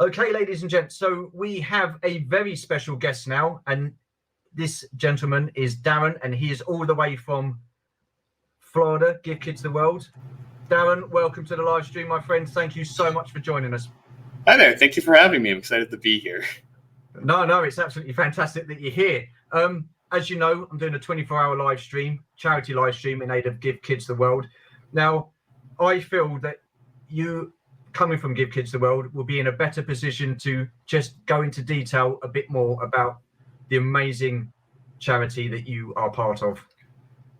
Okay, ladies and gents, so we have a very special guest now, and this gentleman is Darren, and he is all the way from Florida. Give Kids the World. Darren, welcome to the live stream, my friend. Thank you so much for joining us. Hi there. Thank you for having me. I'm excited to be here. No, it's absolutely fantastic that you're here. As you know, I'm doing a 24-hour live stream, charity live stream in aid of Give Kids the World. Now, I feel that you, coming from Give Kids the World, will be in a better position to just go into detail a bit more about the amazing charity that you are part of.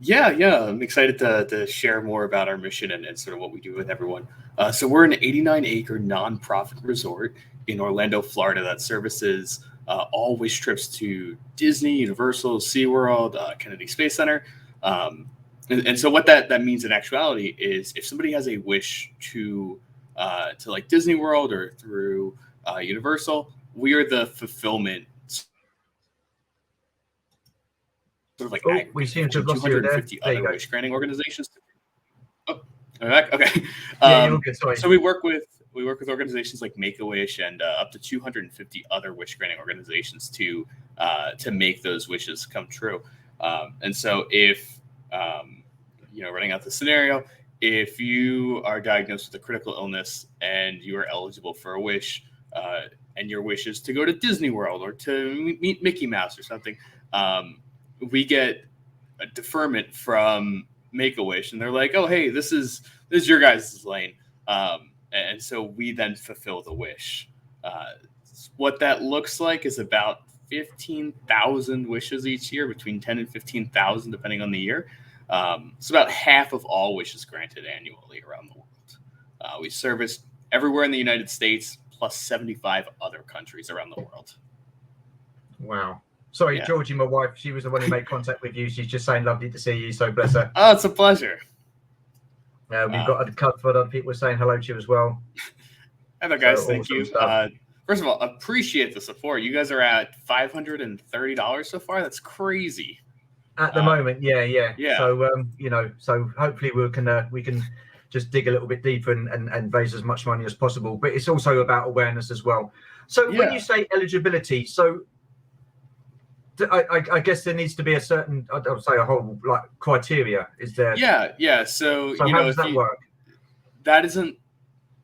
Yeah. I'm excited to share more about our mission and sort of what we do with everyone. So we're an 89-acre nonprofit resort in Orlando, Florida that services all wish trips to Disney, Universal, SeaWorld, Kennedy Space Center. And so what that means in actuality is if somebody has a wish to like Disney World or through Universal, we are the fulfillment. Sort of like we seem to have lost you there. 250 other wish granting organizations. Oh, am I back? Okay. Yeah, you're good. Sorry. So we work with organizations like Make-A-Wish and up to 250 other wish granting organizations to make those wishes come true. And so if running out the scenario, if you are diagnosed with a critical illness and you are eligible for a wish, and your wish is to go to Disney World or to meet Mickey Mouse or something, we get a deferment from Make-A-Wish, and they're like, "Oh, hey, this is your guys' lane," and so we then fulfill the wish. What that looks like is about 15,000 wishes each year, between 10 and 15,000, depending on the year. It's about half of all wishes granted annually around the world. We service everywhere in the United States, plus 75 other countries around the world. Wow. Sorry, yeah. Georgie, my wife, she was the one who made contact with you. She's just saying lovely to see you, so bless her. Oh, it's a pleasure. We've got a couple of other people saying hello to you as well. Hello, guys. So, thank you. First of all, appreciate the support. You guys are at $530 so far. That's crazy. At the moment, yeah. So, so hopefully we can just dig a little bit deeper and raise as much money as possible. But it's also about awareness as well. So when you say eligibility, so I guess there needs to be a certain, I would say a whole like criteria. Is there? Yeah. So how does that work? That isn't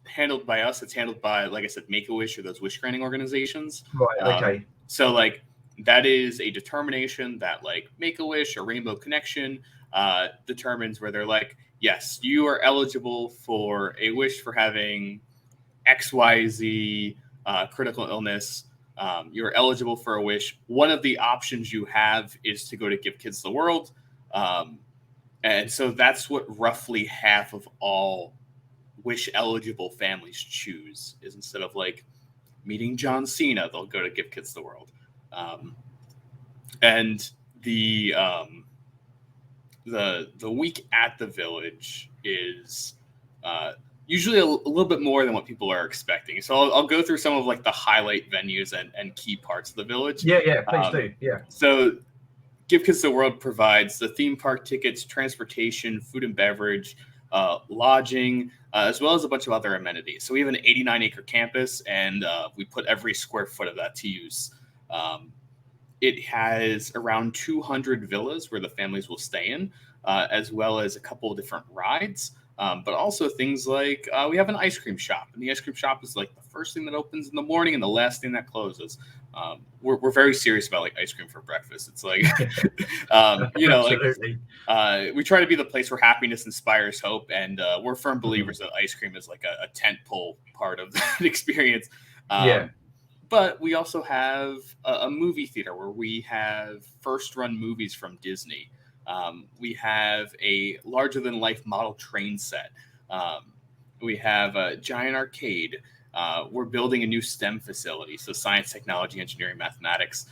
handled by us. It's handled by, like I said, Make-A-Wish or those wish granting organizations. Right. Okay. So like that is a determination that like Make-A-Wish or Rainbow Connection determines where they're like, yes, you are eligible for a wish for having XYZ critical illness. You're eligible for a wish. One of the options you have is to go to Give Kids the World. And so that's what roughly half of all wish eligible families choose, is instead of like meeting John Cena, they'll go to Give Kids the World. And the week at the Village is usually a little bit more than what people are expecting. So I'll go through some of like the highlight venues and key parts of the Village. Yeah, please do. Yeah. So Give Kids the World provides the theme park tickets, transportation, food and beverage, lodging, as well as a bunch of other amenities. So we have an 89-acre campus, and we put every square foot of that to use. It has around 200 villas where the families will stay in, as well as a couple of different rides. But also things like we have an ice cream shop, and the ice cream shop is like the first thing that opens in the morning and the last thing that closes. We're very serious about like ice cream for breakfast. It's like, we try to be the place where happiness inspires hope, and we're firm believers that ice cream is like a tent pole part of that experience. But we also have a movie theater where we have first run movies from Disney. We have a larger-than-life model train set. We have a giant arcade. We're building a new STEM facility, so science, technology, engineering, mathematics,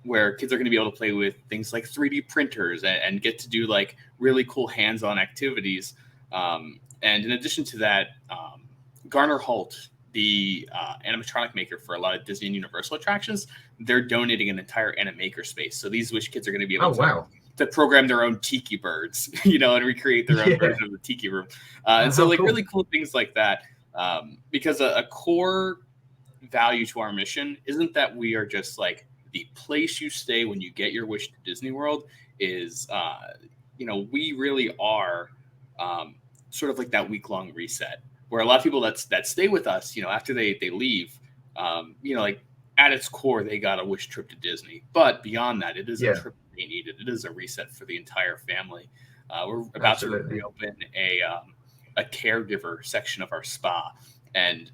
where kids are going to be able to play with things like 3D printers and get to do like really cool hands-on activities. And in addition to that, Garner Holt, the animatronic maker for a lot of Disney and Universal attractions, they're donating an entire animaker space. So these Wish kids are going to be able to program their own tiki birds, and recreate their own version of the tiki room. And so like really cool things like that. Because a core value to our mission isn't that we are just like the place you stay when you get your wish to Disney World. Is we really are sort of like that week-long reset where a lot of people that stay with us, after they leave, like at its core, they got a wish trip to Disney. But beyond that, it is a trip they needed. It is a reset for the entire family. We're about to reopen a caregiver section of our spa. And,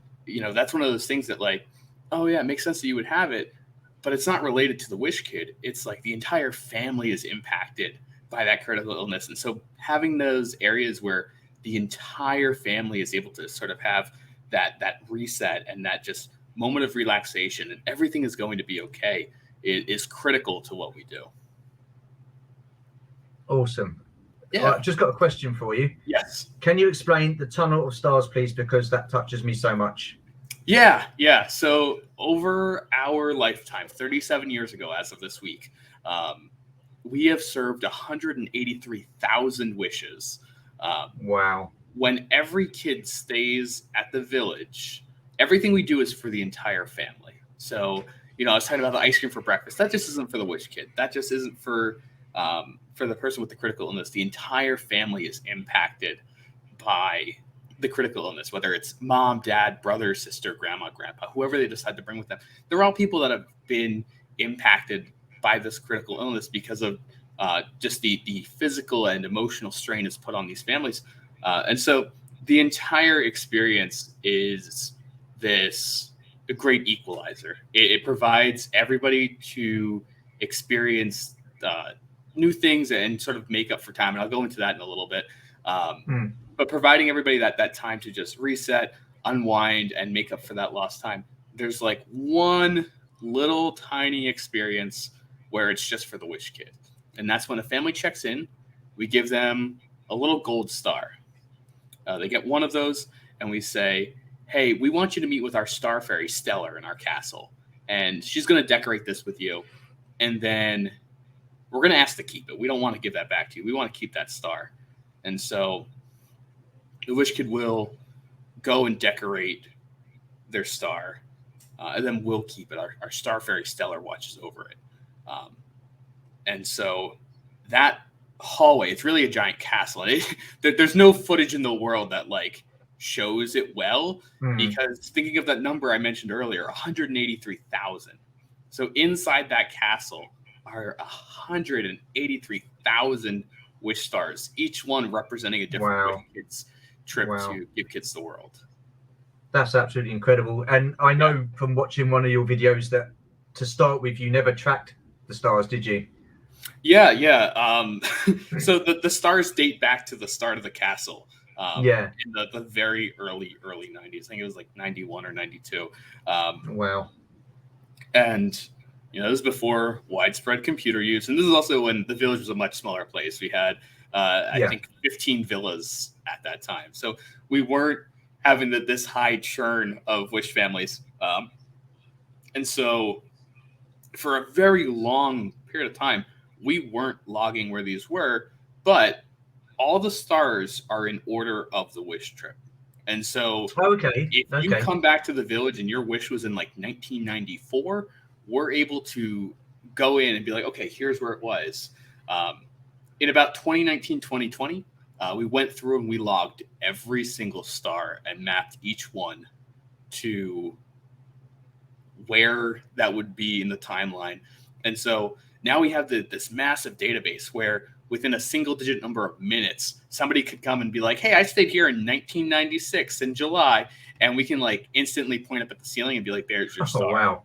that's one of those things that like, oh yeah, it makes sense that you would have it, but it's not related to the Wish Kid. It's like the entire family is impacted by that critical illness. And so having those areas where the entire family is able to sort of have that reset and that just moment of relaxation and everything is going to be okay is critical to what we do. Awesome. Yeah. I've just got a question for you. Yes. Can you explain the Tunnel of Stars, please? Because that touches me so much. Yeah. So over our lifetime, 37 years ago, as of this week, we have served 183,000 wishes. Wow. When every kid stays at the village, everything we do is for the entire family. So, I was talking about the ice cream for breakfast. That just isn't for the Wish Kid. That just isn't for the person with the critical illness. The entire family is impacted by the critical illness, whether it's mom, dad, brother, sister, grandma, grandpa, whoever they decide to bring with them. They're all people that have been impacted by this critical illness because of just the physical and emotional strain is put on these families. And so the entire experience is a great equalizer. It provides everybody to experience new things and sort of make up for time. And I'll go into that in a little bit. But providing everybody that time to just reset, unwind, and make up for that lost time. There's like one little tiny experience where it's just for the Wish Kid. And that's when a family checks in, we give them a little gold star. They get one of those, and we say, hey, we want you to meet with our star fairy, Stellar, in our castle. And she's going to decorate this with you. And then we're going to ask to keep it. We don't want to give that back to you. We want to keep that star. And so the Wish Kid will go and decorate their star, and then we'll keep it. Our star fairy, Stellar, watches over it. And so that hallway, it's really a giant castle. And there's no footage in the world that like shows it well, because thinking of that number I mentioned earlier, 183,000. So inside that castle are 183,000 wish stars, each one representing a different Wish Kid's trip to give kids the world. That's absolutely incredible. And I know from watching one of your videos that to start with, you never tracked the stars, did you? Yeah. So the stars date back to the start of the castle. In the very early 90s. I think it was like 91 or 92. Wow. And this was before widespread computer use, and this is also when the village was a much smaller place. We had I think 15 villas at that time, so we weren't having this high churn of wish families. And so for a very long period of time, we weren't logging where these were, but all the stars are in order of the wish trip. And so if you come back to the village and your wish was in like 1994, we're able to go in and be like, okay, here's where it was. In about 2019, 2020, we went through and we logged every single star and mapped each one to where that would be in the timeline. And so now we have this massive database where within a single digit number of minutes, somebody could come and be like, hey, I stayed here in 1996 in July. And we can like instantly point up at the ceiling and be like, there's your star. Wow.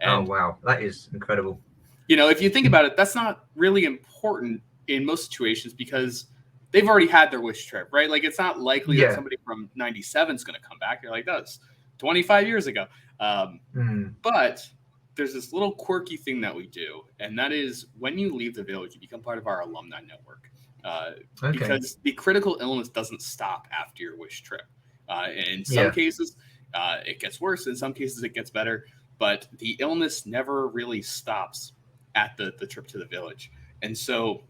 And, wow. That is incredible. If you think about it, that's not really important in most situations because they've already had their wish trip, right? Like it's not likely that somebody from 97 is going to come back. You're like, that was 25 years ago. But there's this little quirky thing that we do, and that is when you leave the village, you become part of our alumni network. Because the critical illness doesn't stop after your wish trip. In some cases, it gets worse. In some cases, it gets better. But the illness never really stops at the trip to the village. And so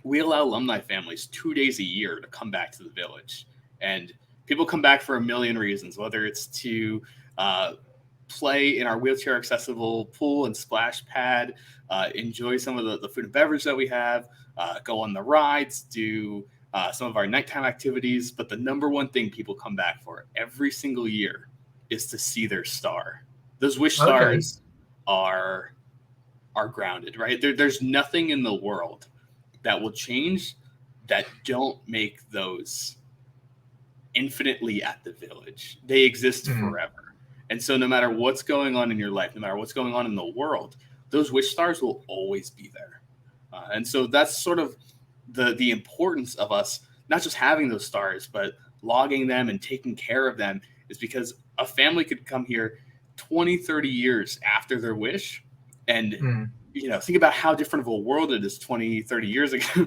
we allow alumni families 2 days a year to come back to the village. And people come back for a million reasons, whether it's to play in our wheelchair accessible pool and splash pad, enjoy some of the food and beverage that we have, go on the rides, do some of our nighttime activities. But the number one thing people come back for every single year is to see their star. Those wish stars are grounded, right? There's nothing in the world that will change that don't make those infinitely at the village. They exist forever. And so no matter what's going on in your life, no matter what's going on in the world, those wish stars will always be there. And so that's sort of the importance of us not just having those stars, but logging them and taking care of them, is because a family could come here 20, 30 years after their wish. And, think about how different of a world it is 20, 30 years ago.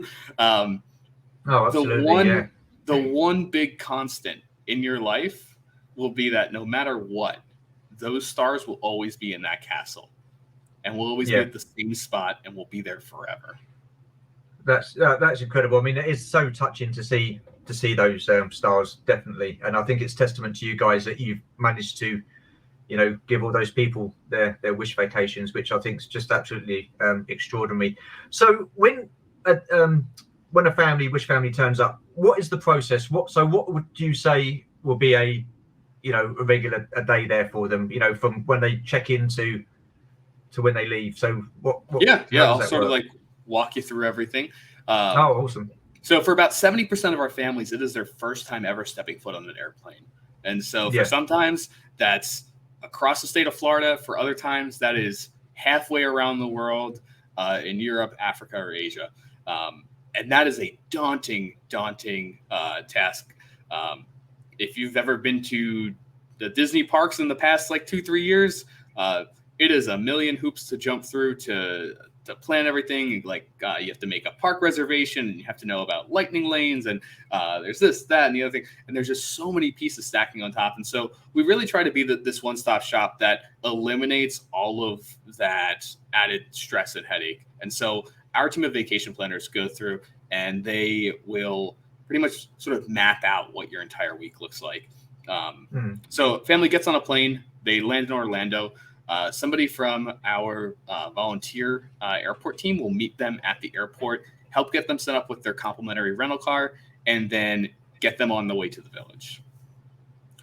Absolutely. The one big constant in your life will be that no matter what, those stars will always be in that castle and will always be at the same spot and will be there forever. That's incredible. I mean, it is so touching to see those stars, definitely. And I think it's testament to you guys that you've managed to, give all those people their wish vacations, which I think is just absolutely extraordinary. So when a wish family turns up, what is the process? What would you say will be a regular day there for them? From when they check in to when they leave. So what I'll sort of like walk you through everything. Awesome. So for about 70% of our families, it is their first time ever stepping foot on an airplane. And so for sometimes that's across the state of Florida. For other times that is halfway around the world, in Europe, Africa, or Asia. And that is a daunting task. If you've ever been to the Disney parks in the past 2-3 years, it is a million hoops to jump through to plan everything. You have to make a park reservation, and you have to know about lightning lanes, and there's this, that, and the other thing. And there's just so many pieces stacking on top. And so we really try to be this one-stop shop that eliminates all of that added stress and headache. And so our team of vacation planners go through, and they will pretty much sort of map out what your entire week looks like. So family gets on a plane, they land in Orlando. Somebody from our volunteer airport team will meet them at the airport, help get them set up with their complimentary rental car, and then get them on the way to the village.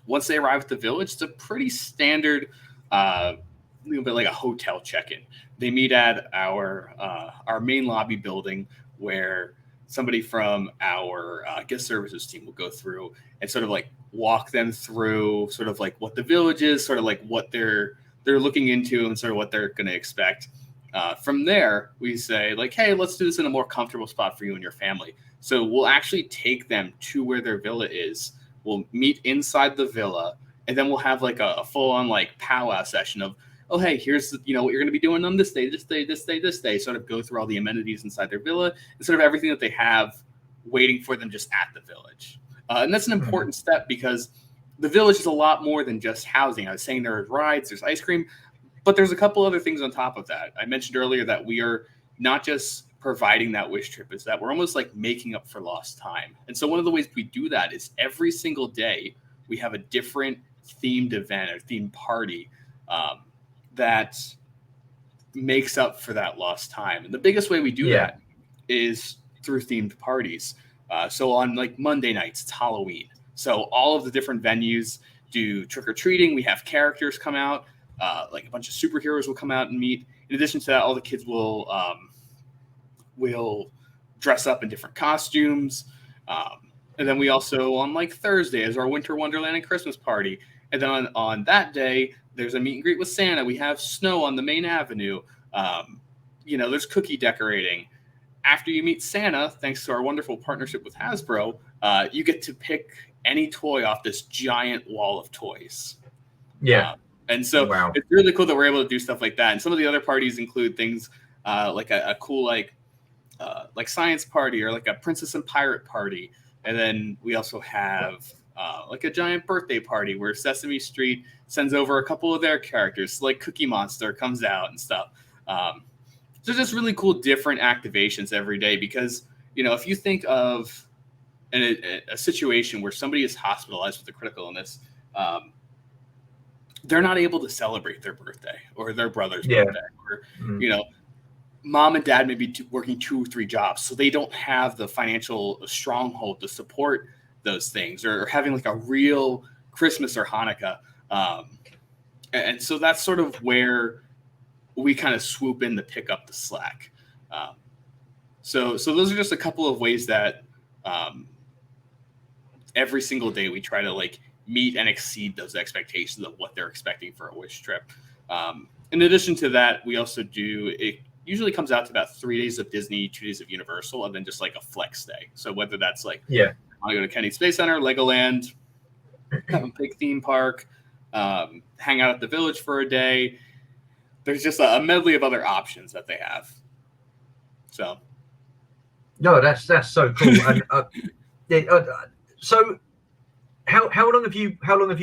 Once they arrive at the village, it's a pretty standard, little bit like a hotel check-in. They meet at our main lobby building, where somebody from our guest services team will go through and sort of walk them through sort of what the village is, sort of what they're looking into and sort of what they're going to expect. From there, we say hey, let's do this in a more comfortable spot for you and your family. So we'll actually take them to where their villa is. We'll meet inside the villa, and then we'll have a full-on powwow session of, oh, hey, here's what you're going to be doing on this day, this day, this day, this day. Sort of go through all the amenities inside their villa and sort of everything that they have waiting for them just at the village. And that's an important step, because the village is a lot more than just housing. I was saying there are rides, there's ice cream, but there's a couple other things on top of that. I mentioned earlier that we are not just providing that wish trip, is that we're almost making up for lost time. And so one of the ways we do that is every single day we have a different themed event or themed party that makes up for that lost time. And the biggest way we do that is through themed parties. So on Monday nights, it's Halloween. So all of the different venues do trick-or-treating. We have characters come out, a bunch of superheroes will come out and meet. In addition to that, all the kids will dress up in different costumes. And then we also, on Thursday, is our Winter Wonderland and Christmas party. And then on that day, there's a meet and greet with Santa. We have snow on the main avenue. There's cookie decorating. After you meet Santa, thanks to our wonderful partnership with Hasbro, you get to pick any toy off this giant wall of toys. And so It's really cool that we're able to do stuff like that. And some of the other parties include things a cool science party, or a princess and pirate party. And then we also have a giant birthday party where Sesame Street sends over a couple of their characters, Cookie Monster comes out and stuff. So just really cool different activations every day, because if you think of a situation where somebody is hospitalized with a critical illness, they're not able to celebrate their birthday or their brother's Yeah. birthday, or mom and dad may be working 2 or 3 jobs, so they don't have the financial stronghold to support those things, or having like a real Christmas or Hanukkah. And so that's sort of where we kind of swoop in to pick up the slack. So those are just a couple of ways that every single day we try to like meet and exceed those expectations of what they're expecting for a wish trip. In addition to that, we also do, it usually comes out to about 3 days of Disney, 2 days of Universal, and then just like a flex day. So whether that's like, I go to Kennedy Space Center, Legoland, have a big theme park, hang out at the Village for a day. There's just a medley of other options that they have. So, no, that's so cool. And so, how long have you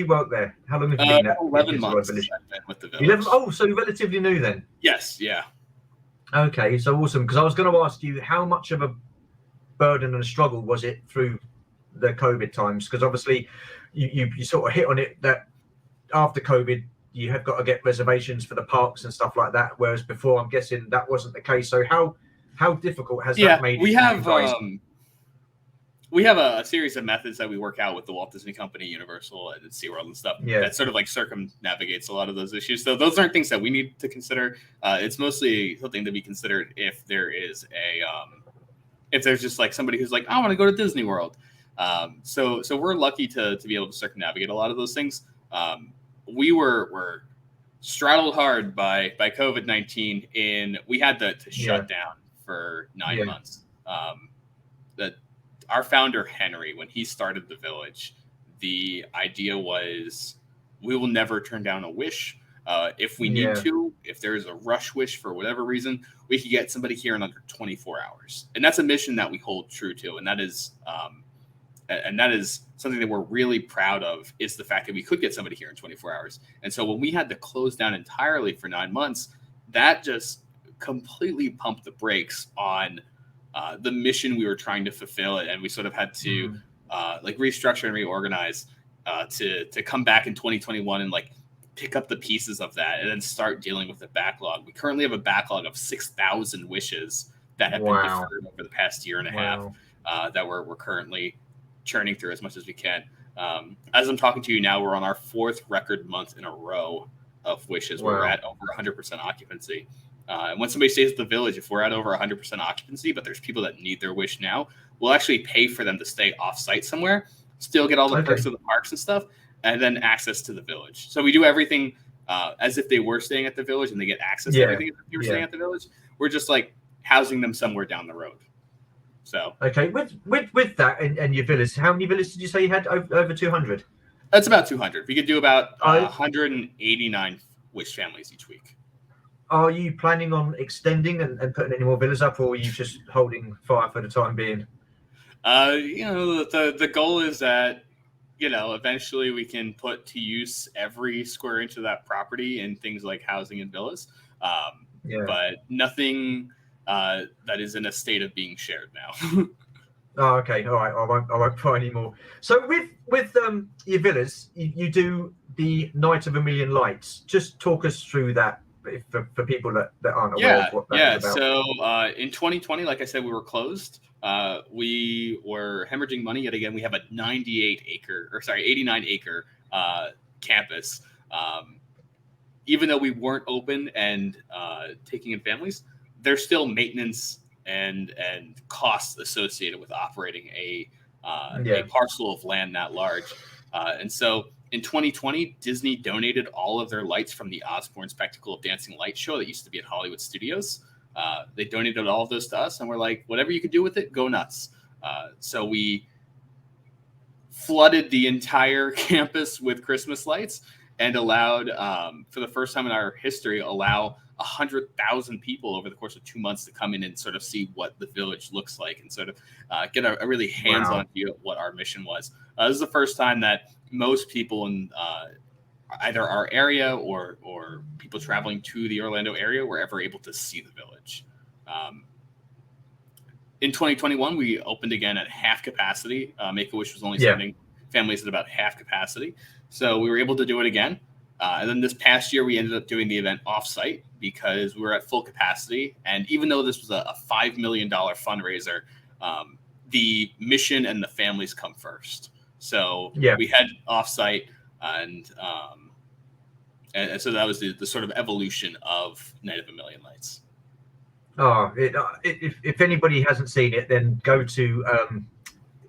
worked there? How long have you been at 11 months I've been with the Village. 11. Oh, so relatively new then. Yes, yeah. Okay, so awesome. Because I was going to ask you, how much of a burden and a struggle was it through the COVID times? Because obviously, you sort of hit on it that after COVID, you have got to get reservations for the parks and stuff like that. Whereas before, I'm guessing that wasn't the case. So how difficult has that made it? We have a series of methods that we work out with the Walt Disney Company, Universal, and SeaWorld and stuff that sort of like circumnavigates a lot of those issues. So those aren't things that we need to consider. It's mostly something to be considered if there is if there's just like somebody who's like, I want to go to Disney World. So we're lucky to be able to circumnavigate a lot of those things. We were straddled hard by COVID-19, and we had to shut down for 9 months. That our founder Henry, when he started the Village, the idea was we will never turn down a wish. If we need to, if there is a rush wish for whatever reason, we could get somebody here in under 24 hours, and that's a mission that we hold true to, and that is something that we're really proud of, is the fact that we could get somebody here in 24 hours. And so when we had to close down entirely for 9 months, that just completely pumped the brakes on the mission we were trying to fulfill. And we sort of had to like restructure and reorganize to come back in 2021 and like pick up the pieces of that and then start dealing with the backlog. We currently have a backlog of 6,000 wishes that have been deferred over the past year and a half that we're currently churning through as much as we can. As I'm talking to you now, we're on our 4th record month in a row of wishes. We're at over 100% occupancy. And when somebody stays at the Village, if we're at over 100% occupancy, but there's people that need their wish now, we'll actually pay for them to stay off-site somewhere, still get all the perks of the parks and stuff, and then access to the Village. So we do everything as if they were staying at the Village, and they get access to everything as if they were staying at the Village. We're just like housing them somewhere down the road. So with that and your villas, how many villas did you say you had? Over 200? That's about 200. We could do about 189 wish families each week. Are you planning on extending and putting any more villas up, or are you just holding fire for the time being? The goal is that, eventually we can put to use every square inch of that property in things like housing and villas. But nothing that is in a state of being shared now. Oh, okay. All right. I won't buy any more. So with your villas, you do the Night of a Million Lights. Just talk us through that for people that aren't aware of what that is about. So in 2020, like I said, we were closed. We were hemorrhaging money yet again. We have a 89 acre campus. Even though we weren't open and taking in families, there's still maintenance and costs associated with operating a parcel of land that large. And so in 2020, Disney donated all of their lights from the Osborne Spectacle of Dancing Light show that used to be at Hollywood Studios. They donated all of those to us, and we're like, whatever you can do with it, go nuts. So we flooded the entire campus with Christmas lights and allowed, for the first time in our history, 100,000 people over the course of 2 months to come in and sort of see what the Village looks like and sort of get a really hands-on view of what our mission was. This is the first time that most people in either our area or people traveling to the Orlando area were ever able to see the Village. In 2021, we opened again at half capacity. Make-A-Wish was only sending families at about half capacity. So we were able to do it again. And then this past year, we ended up doing the event offsite because we were at full capacity. And even though this was a $5 million fundraiser, the mission and the families come first. So we had offsite, and so that was the sort of evolution of Night of a Million Lights. Oh, if anybody hasn't seen it, then go to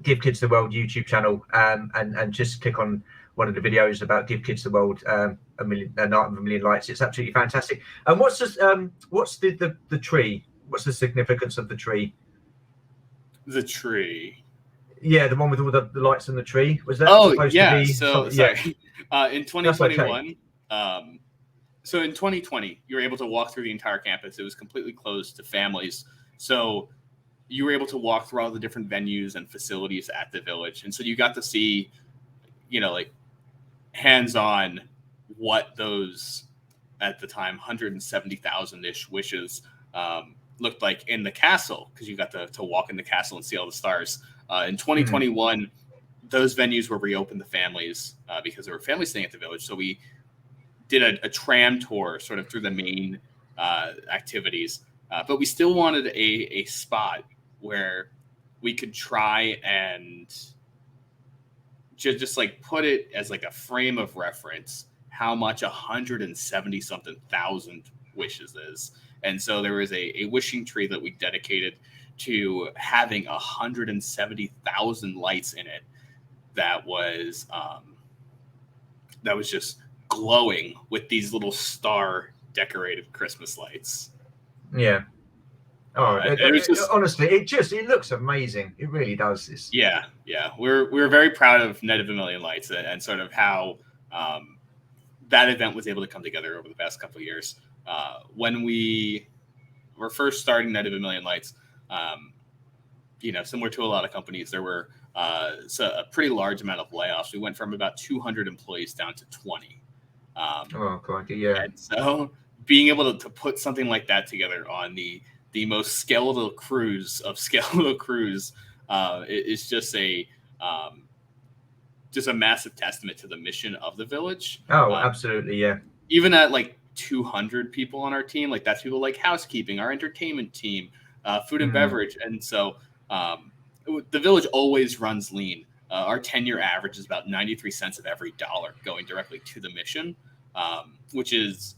Give Kids the World YouTube channel and just click on one of the videos about Give Kids the World, Night of a Million Lights. It's absolutely fantastic. And what's the tree? What's the significance of the tree? The tree. Yeah, the one with all the lights on the tree. Was that supposed to be? So sorry. In 2021, okay. So in 2020, you were able to walk through the entire campus. It was completely closed to families. So you were able to walk through all the different venues and facilities at the village. And so you got to see, like hands-on what those, at the time, 170,000-ish wishes looked like in the castle, because you got to walk in the castle and see all the stars. In 2021, those venues were reopened to families because there were families staying at the village. So we did a tram tour sort of through the main activities, but we still wanted a spot where we could try and just like put it as like a frame of reference how much 170 something thousand wishes is. And so there was a wishing tree that we dedicated to having 170,000 lights in it that was just glowing with these little star decorated Christmas lights. Yeah. Oh, honestly, it looks amazing. It really does. Yeah. We're very proud of Night of a Million Lights and sort of how that event was able to come together over the past couple of years. When we were first starting Night of a Million Lights, similar to a lot of companies, there were a pretty large amount of layoffs. We went from about 200 employees down to 20. Yeah. And so being able to put something like that together on the most skeletal crews of skeletal crews is just a massive testament to the mission of the village. Oh, absolutely, yeah. Even at like 200 people on our team, like that's people like housekeeping, our entertainment team, food and beverage, and so the village always runs lean. Our 10-year average is about 93 cents of every dollar going directly to the mission, which is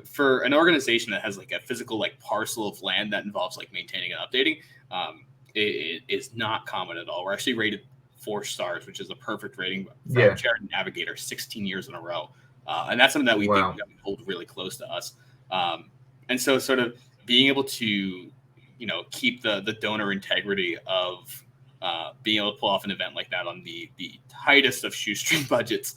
for an organization that has like a physical like parcel of land that involves like maintaining and updating. It is not common at all. We're actually rated 4 stars, which is a perfect rating from Charity Navigator 16 years in a row. And that's something that we think we hold really close to us. And so sort of being able to, keep the donor integrity of being able to pull off an event like that on the tightest of shoestring budgets.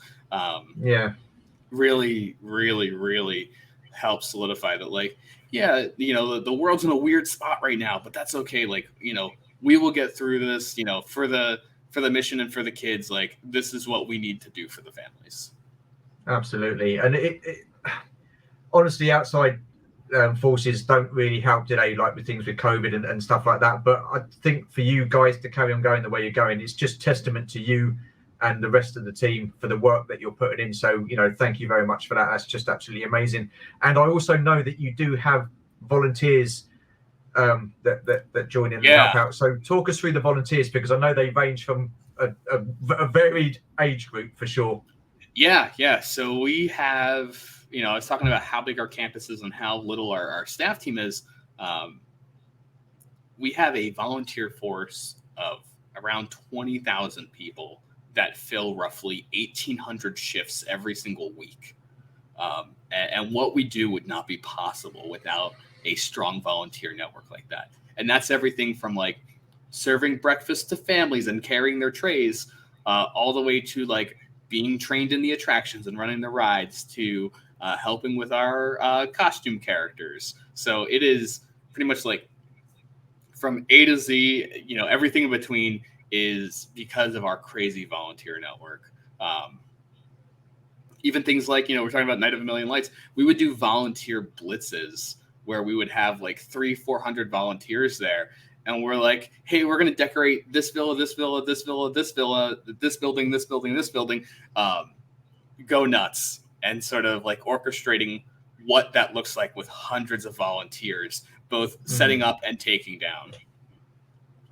Really, really, really helps solidify that, like, the world's in a weird spot right now, but that's okay. Like, we will get through this, for the mission and for the kids. Like, this is what we need to do for the families. Absolutely. And it honestly, outside forces don't really help today, like with things with COVID and stuff like that. But I think for you guys to carry on going the way you're going, it's just testament to you and the rest of the team for the work that you're putting in. So, thank you very much for that. That's just absolutely amazing. And I also know that you do have volunteers that join in and help out. So talk us through the volunteers, because I know they range from a varied age group for sure. Yeah. So we have, I was talking about how big our campus is and how little our staff team is. We have a volunteer force of around 20,000 people that fill roughly 1,800 shifts every single week. And what we do would not be possible without a strong volunteer network like that. And that's everything from like serving breakfast to families and carrying their trays, all the way to like being trained in the attractions and running the rides, to helping with our costume characters. So it is pretty much like from A to Z, everything in between is because of our crazy volunteer network. Even things like, we're talking about Night of a Million Lights. We would do volunteer blitzes where we would have like 300-400 volunteers there. And we're like, hey, we're going to decorate this villa, this villa, this villa, this villa, this building, this building, this building. Go nuts. and sort of like orchestrating what that looks like with hundreds of volunteers, both setting up and taking down.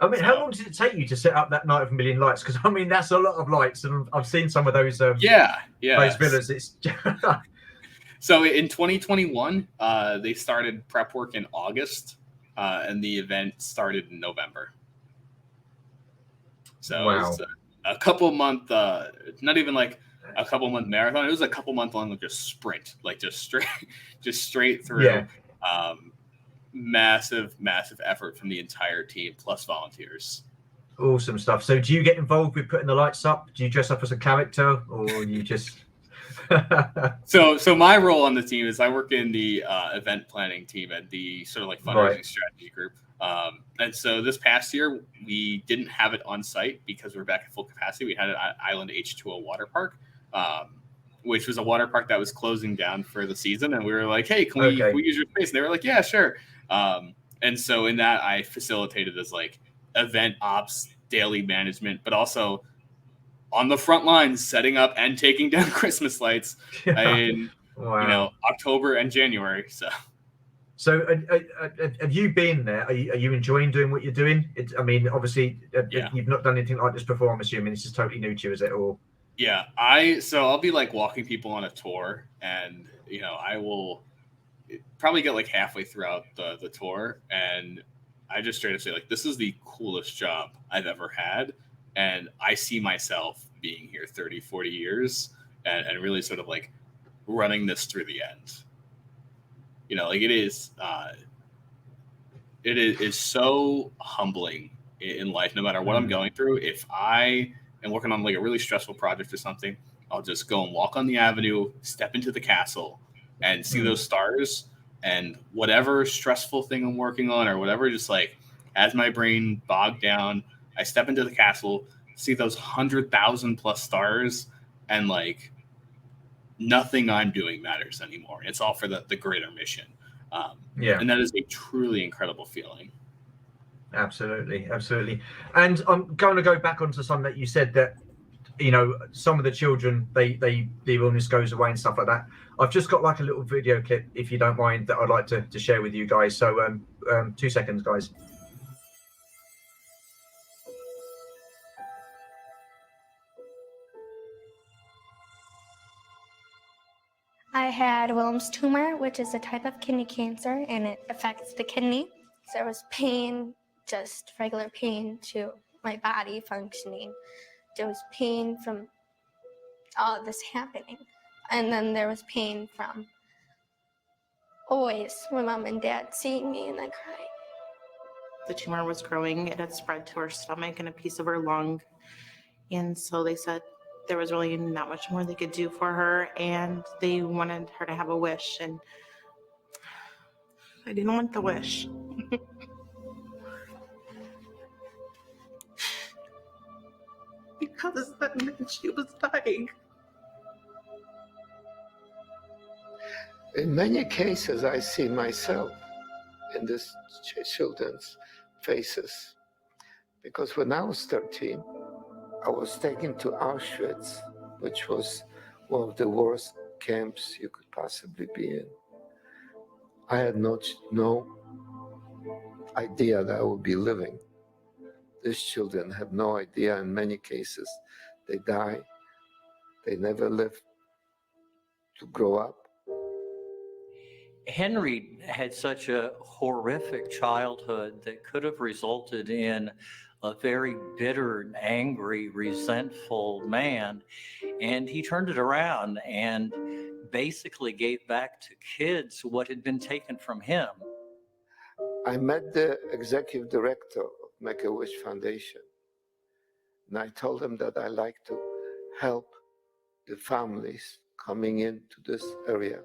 I mean, how long did it take you to set up that Night of a Million Lights? Because I mean, that's a lot of lights, and I've seen some of those. Those villas. It's so in 2021, they started prep work in August, and the event started in November. So it was a couple month, not even like a couple month marathon. It was a couple month long, just sprint, like just straight through. Yeah. Massive effort from the entire team plus volunteers. Awesome stuff. So do you get involved with putting the lights up? Do you dress up as a character, or you just so my role on the team is I work in the event planning team at the sort of like fundraising strategy group. And so this past year we didn't have it on site because we're back at full capacity. We had it at Island H2O water park, which was a water park that was closing down for the season. And we were like, hey, can we use your space? And they were like, yeah, sure. And so in that, I facilitated as like event ops, daily management, but also on the front lines, setting up and taking down Christmas lights in October and January. So have you been there? Are you enjoying doing what you're doing? I mean, obviously, you've not done anything like this before. I'm assuming this is totally new to you, is it? Or yeah, I'll be like walking people on a tour, and I will probably get like halfway throughout the tour, and I just straight up say like, this is the coolest job I've ever had, and I see myself being here 30, 40 years and really sort of like running this through the end. Like it is so humbling in life, no matter what I'm going through. If I am working on like a really stressful project or something, I'll just go and walk on the avenue, step into the castle and see those stars, and whatever stressful thing I'm working on or whatever, just like as my brain bogged down, I step into the castle, see those 100,000 plus stars, and like nothing I'm doing matters anymore. It's all for the greater mission. And that is a truly incredible feeling. Absolutely. And I'm going to go back onto something that you said, that some of the children, the illness goes away and stuff like that. I've just got like a little video clip, if you don't mind, that I'd like to share with you guys. So 2 seconds, guys. I had Willem's tumor, which is a type of kidney cancer, and it affects the kidney. So there was pain, just regular pain to my body functioning. There was pain from all of this happening. And then there was pain from always my mom and dad seeing me and then crying. The tumor was growing. It had spread to her stomach and a piece of her lung. And so they said there was really not much more they could do for her, and they wanted her to have a wish, and I didn't want the wish. Because that meant she was dying. In many cases, I see myself in these children's faces. Because when I was 13, I was taken to Auschwitz, which was one of the worst camps you could possibly be in. I had no idea that I would be living. These children have no idea. In many cases, they die. They never live to grow up. Henry had such a horrific childhood that could have resulted in a very bitter, angry, resentful man. And he turned it around and basically gave back to kids what had been taken from him. I met the executive director of Make-A-Wish Foundation, and I told him that I like to help the families coming into this area.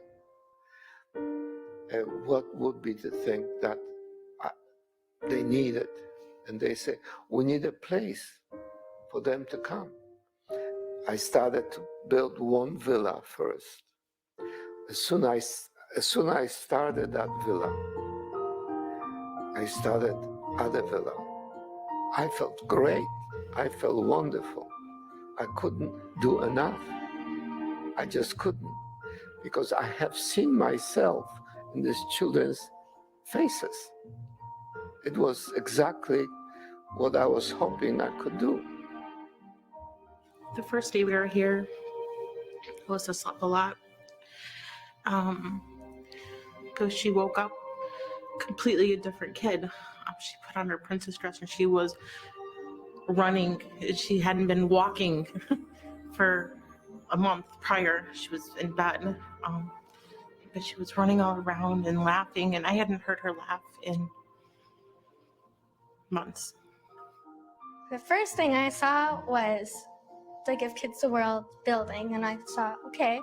What would be the thing that they needed? And they say, we need a place for them to come. I started to build one villa first. As soon as I started that villa, I started other villa. I felt great. I felt wonderful. I couldn't do enough. I just couldn't. because I have seen myself in these children's faces. It was exactly what I was hoping I could do. The first day we were here, Alyssa slept a lot. Because she woke up completely a different kid. She put on her princess dress and she was running. She hadn't been walking for a month prior. She was in bed, but she was running all around and laughing, and I hadn't heard her laugh in months. The first thing I saw was the Give Kids the World building, and I saw, okay,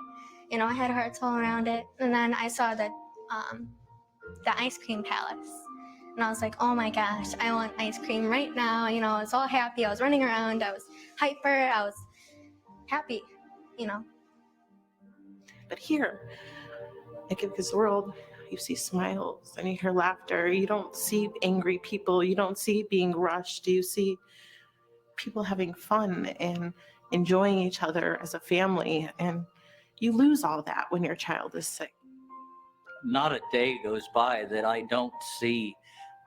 you know, I had hearts all around it, and then I saw the ice cream palace, and I was like, oh my gosh, I want ice cream right now. You know, I was all happy. I was running around. I was hyper. I was happy, you know. But here, at Give Kids the World, you see smiles and you hear laughter. You don't see angry people. You don't see being rushed. You see people having fun and enjoying each other as a family. And you lose all that when your child is sick. Not a day goes by that I don't see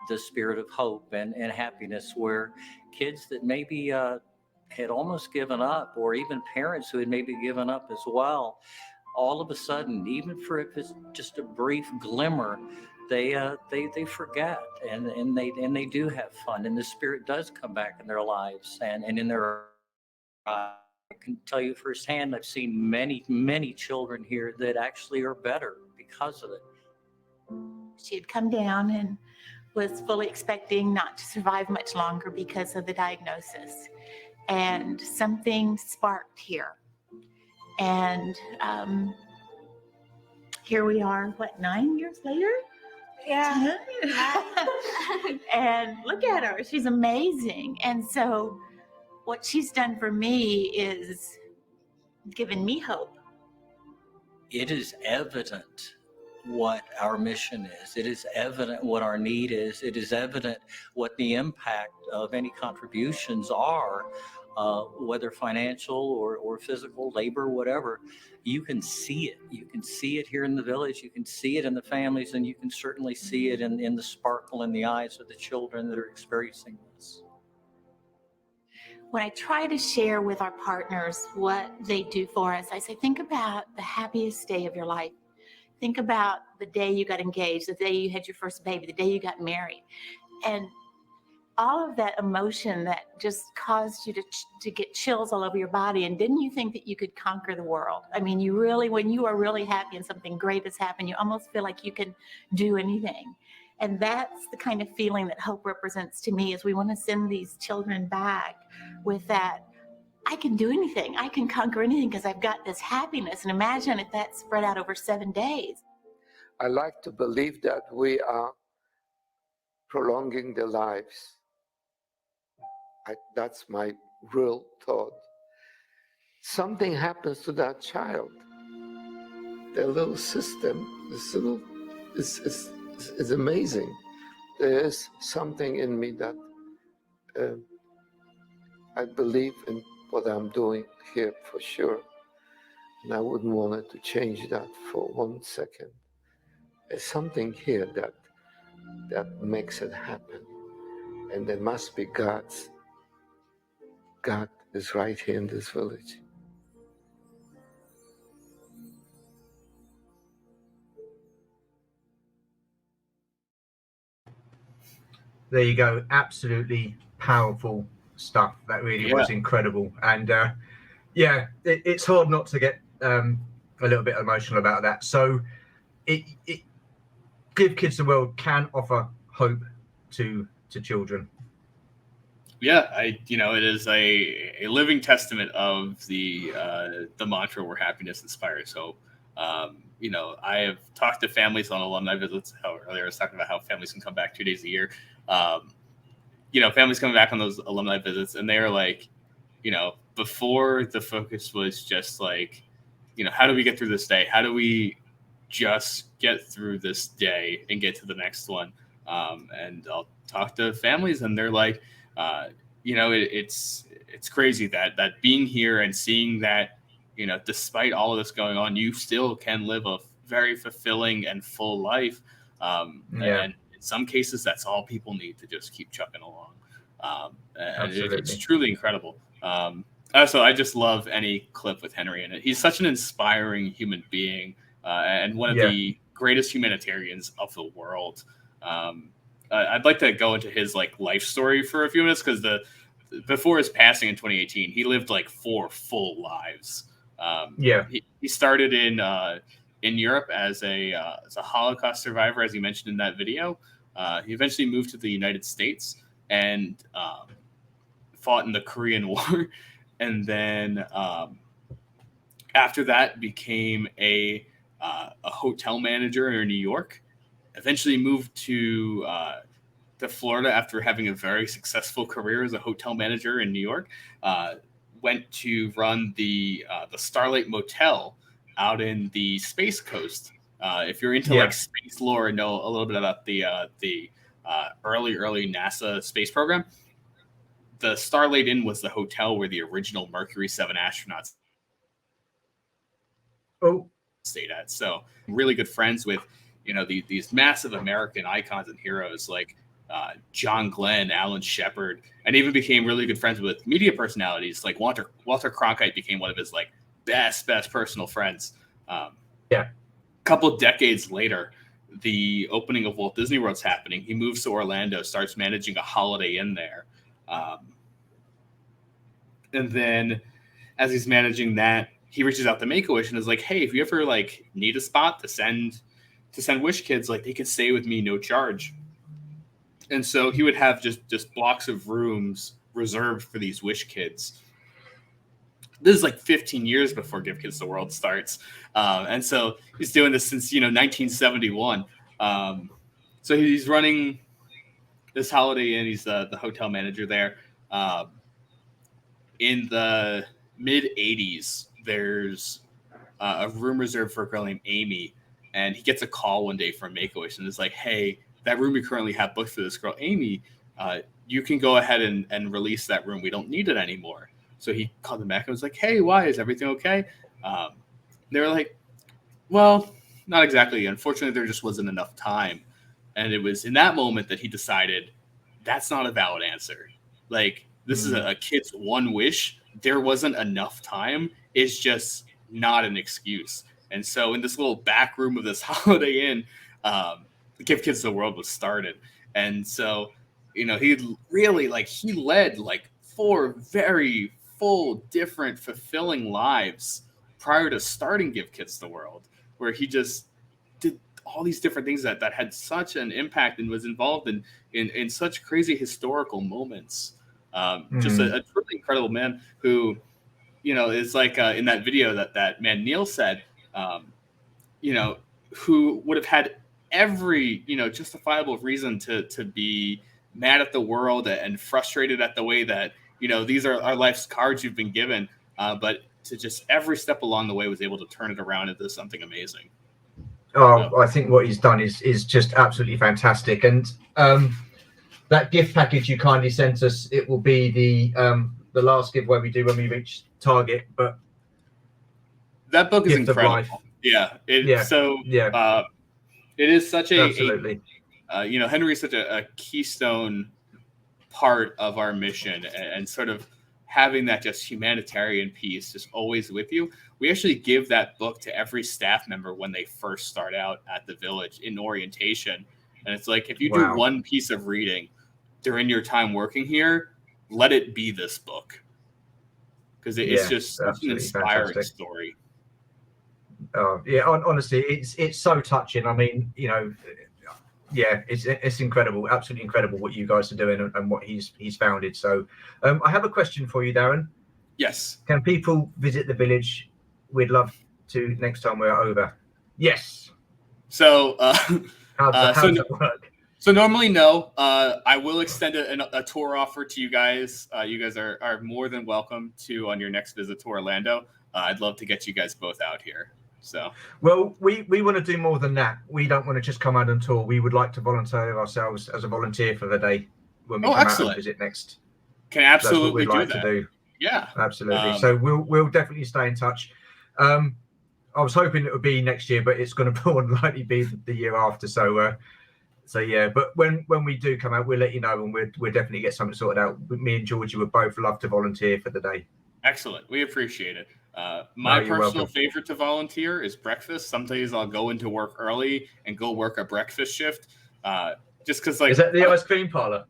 the spirit of hope and happiness, where kids that maybe had almost given up, or even parents who had maybe given up as well, all of a sudden, even for if it's just a brief glimmer, they forget and they do have fun, and the spirit does come back in their lives and in their I can tell you firsthand, I've seen many children here that actually are better because of it. She had come down and was fully expecting not to survive much longer because of the diagnosis. And something sparked here. And here we are, 9 years later? Yeah. And look at her, she's amazing. And so what she's done for me is given me hope. It is evident what our mission is. It is evident what our need is. It is evident what the impact of any contributions are, whether financial or physical, labor, whatever. You can see it. You can see it here in the village. You can see it in the families, and you can certainly see it in the sparkle in the eyes of the children that are experiencing this. When I try to share with our partners what they do for us, I say, think about the happiest day of your life. Think about the day you got engaged, the day you had your first baby, the day you got married. And all of that emotion that just caused you to get chills all over your body. And didn't you think that you could conquer the world? I mean, you really, when you are really happy and something great has happened, you almost feel like you can do anything. And that's the kind of feeling that hope represents to me, is we want to send these children back with that, I can do anything. I can conquer anything because I've got this happiness. And imagine if that spread out over 7 days. I like to believe that we are prolonging their lives. That's my real thought. Something happens to that child. Their little system, is amazing. There is something in me that I believe in what I'm doing here for sure. And I wouldn't want it to change that for 1 second. There's something here that makes it happen. And there must be God's. God is right here in this village. There you go. Absolutely powerful stuff. That really was incredible. And it's hard not to get a little bit emotional about that. So it Give Kids the World can offer hope to children. Yeah, it is a living testament of the mantra where happiness inspires hope. I have talked to families on alumni visits. How earlier I was talking about how families can come back 2 days a year. Families coming back on those alumni visits, and they are like, before the focus was just like, how do we get through this day? How do we just get through this day and get to the next one? And I'll talk to families, and they're like, it's crazy that being here and seeing that despite all of this going on, you still can live a very fulfilling and full life. And in some cases, that's all people need to just keep chugging along. And it's truly incredible. Also, I just love any clip with Henry in it. He's such an inspiring human being and one of the greatest humanitarians of the world. I'd like to go into his life story for a few minutes, because before his passing in 2018, he lived 4 full lives. He started in Europe as a Holocaust survivor, as he mentioned in that video. He eventually moved to the United States and fought in the Korean War, and then after that became a hotel manager in New York. Eventually moved to Florida after having a very successful career as a hotel manager in New York. Went to run the Starlight Motel out in the Space Coast. If you're into space lore and know a little bit about the early NASA space program, the Starlight Inn was the hotel where the original Mercury 7 astronauts stayed at. So really good friends with these massive American icons and heroes like John Glenn, Alan Shepard, and even became really good friends with media personalities like Walter Cronkite became one of his best personal friends. A couple decades later, the opening of Walt Disney World's happening. He moves to Orlando, starts managing a Holiday Inn there, and then as he's managing that, he reaches out to Make-A-Wish and is like, "Hey, if you ever need a spot to send Wish kids, they can stay with me, no charge." And so he would have just blocks of rooms reserved for these Wish kids. This is 15 years before Give Kids the World starts. And so he's doing this since, 1971. So he's running this Holiday Inn. He's the hotel manager there. In the mid-'80s, there's a room reserved for a girl named Amy. And he gets a call one day from Make-A-Wish and is like, "Hey, that room we currently have booked for this girl, Amy, you can go ahead and release that room. We don't need it anymore." So he called them back and was like, "Hey, why? Is everything okay?" They were like, "Well, not exactly. Unfortunately, there just wasn't enough time." And it was in that moment that he decided that's not a valid answer. This is a kid's one wish. There wasn't enough time. It's just not an excuse. And so in this little back room of this Holiday Inn, Give Kids the World was started. And so, he really he led 4 very full, different, fulfilling lives prior to starting Give Kids the World, where he just did all these different things that had such an impact and was involved in such crazy historical moments. Just a truly incredible man who, is in that video that man Neil said, who would have had every, justifiable reason to be mad at the world and frustrated at the way that, these are our life's cards you've been given. But to just every step along the way was able to turn it around into something amazing. I think what he's done is just absolutely fantastic. And that gift package you kindly sent us, it will be the last giveaway we do when we reach target. But that book is incredible. It is such absolutely. Henry is such a keystone part of our mission, and sort of having that just humanitarian piece just always with you. We actually give that book to every staff member when they first start out at the village in orientation. And it's if you do one piece of reading during your time working here, let it be this book. Because it's just such an inspiring story. Honestly, it's so touching. I mean, it's incredible, absolutely incredible what you guys are doing and what he's founded. So I have a question for you, Darren. Yes. Can people visit the village? We'd love to next time we're over. Yes. So how does that work? So normally, no. I will extend a tour offer to you guys. You guys are more than welcome to on your next visit to Orlando. I'd love to get you guys both out here. So, well, we want to do more than that. We don't want to just come out on tour. We would like to volunteer ourselves as a volunteer for the day when we come out and visit next. Can absolutely do that. Yeah, absolutely. So we'll definitely stay in touch. I was hoping it would be next year, but it's going to more than likely be the year after. So yeah. But when we do come out, we'll let you know, and we'll definitely get something sorted out. Me and Georgie would both love to volunteer for the day. Excellent. We appreciate it. My you're personal welcome. favorite to volunteer is breakfast. Some days I'll go into work early and go work a breakfast shift. Just because, like, Is that the ice cream parlor?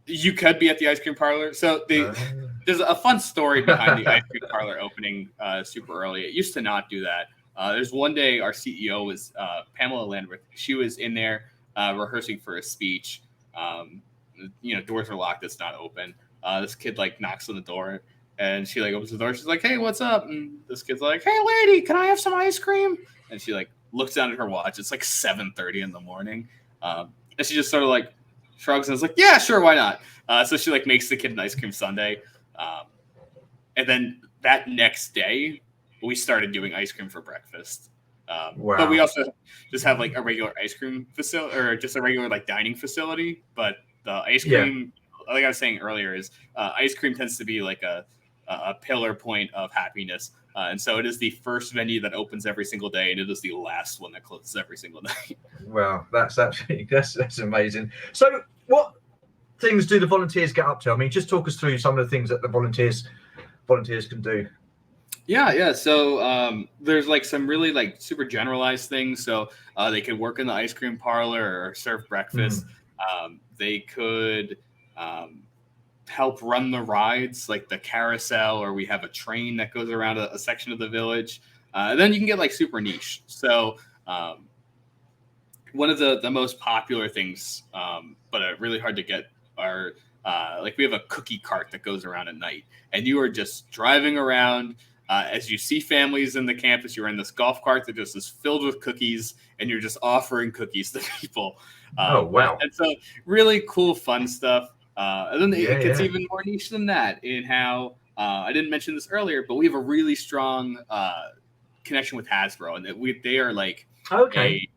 You could be at the ice cream parlor. So there's a fun story behind the ice cream parlor opening super early. It used to not do that. There's one day our CEO was Pamela Landreth. She was in there rehearsing for a speech. Doors are locked. It's not open. This kid like knocks on the door, and she like opens the door. She's like, "Hey, what's up?" And this kid's like, "Hey, lady, can I have some ice cream?" And she like looks down at her watch. It's like 7:30 in the morning, and she just sort of like shrugs and is like, "Yeah, sure, why not?" So she like makes the kid an ice cream sundae, and then that next day we started doing ice cream for breakfast. Wow. But we also just have like a regular ice cream facility, or just a regular like dining facility. But the ice cream, like I was saying earlier, is ice cream tends to be like a pillar point of happiness. And so it is the first venue that opens every single day, and it is the last one that closes every single day. Well, that's absolutely that's amazing. So, what things do the volunteers get up to? I mean, just talk us through some of the things that the volunteers can do. Yeah. So there's like some really like super generalized things. So they could work in the ice cream parlor or serve breakfast. They could help run the rides, like the carousel, or we have a train that goes around a section of the village. Then you can get like super niche. So one of the most popular things, but really hard to get, are like we have a cookie cart that goes around at night, and you are just driving around. As you see families in the campus, you're in this golf cart that just is filled with cookies, and you're just offering cookies to people. Oh, wow. And so really cool, fun stuff. And then it gets even more niche than that in how, I didn't mention this earlier, but we have a really strong connection with Hasbro, and they are like a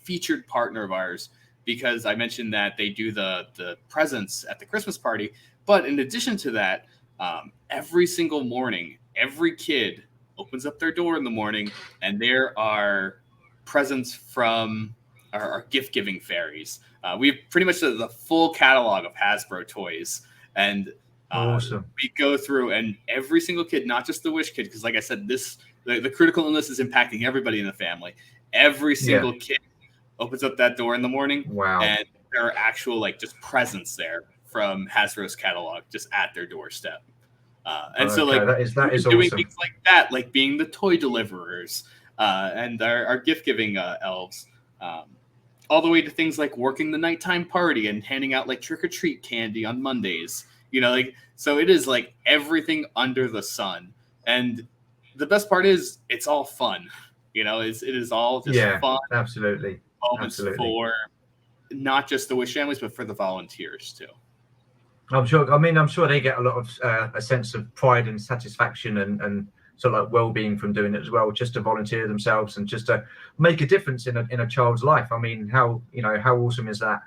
featured partner of ours, because I mentioned that they do the presents at the Christmas party. But in addition to that, every single morning, every kid opens up their door in the morning, and there are presents from our gift-giving fairies. We have pretty much the full catalog of Hasbro toys, and awesome. We go through, and every single kid, not just the Wish kid, because like I said, the critical illness is impacting everybody in the family. Every single kid opens up that door in the morning, and there are actual like just presents there from Hasbro's catalog just at their doorstep. And so like that is doing awesome. things like that, like being the toy deliverers and our gift giving elves, all the way to things like working the nighttime party and handing out like trick or treat candy on Mondays. Like, so it is like everything under the sun. And the best part is it's all fun. It is all just fun. Absolutely. Moments for not just the Wish families, but for the volunteers too. I'm sure they get a lot of a sense of pride and satisfaction and sort of like well-being from doing it as well, just to volunteer themselves and just to make a difference in a child's life. I mean, how awesome is that?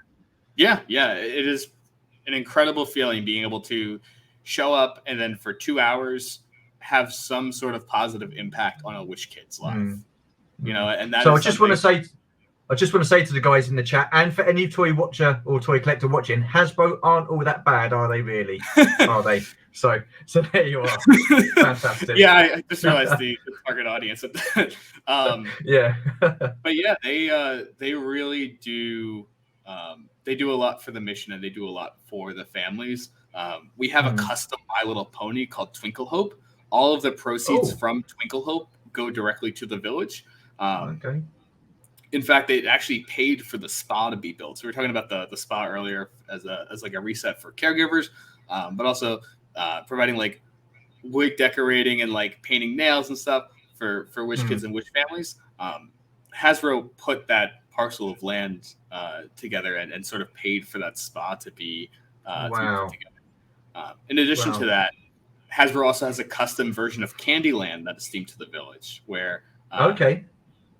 Yeah, it is an incredible feeling being able to show up and then for 2 hours have some sort of positive impact on a Wish kid's life. And that. So I just want to say to the guys in the chat, and for any toy watcher or toy collector watching, Hasbro aren't all that bad, are they really? Are they? So there you are. Fantastic. Yeah, I just realized the target audience. But yeah, they really do. They do a lot for the mission, and they do a lot for the families. We have a custom My Little Pony called Twinkle Hope. All of the proceeds from Twinkle Hope go directly to the village. In fact, they actually paid for the spa to be built. So we were talking about the spa earlier as like a reset for caregivers, but also providing like wig decorating and like painting nails and stuff for Wish kids and Wish families. Hasbro put that parcel of land together and sort of paid for that spa to be put together. In addition to that, Hasbro also has a custom version of Candyland that is themed to the village, where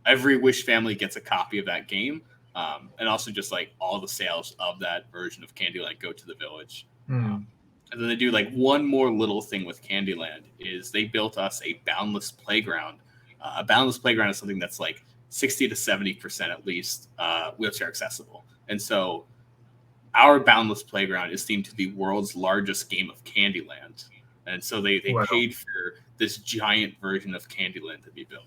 every Wish family gets a copy of that game, and also just like all the sales of that version of Candyland go to the village. And then they do like one more little thing with Candyland is they built us a boundless playground A boundless playground is something that's like 60 to 70% at least wheelchair accessible. And so our boundless playground is deemed to be world's largest game of Candyland. And so they Wow. paid for this giant version of Candyland to be built.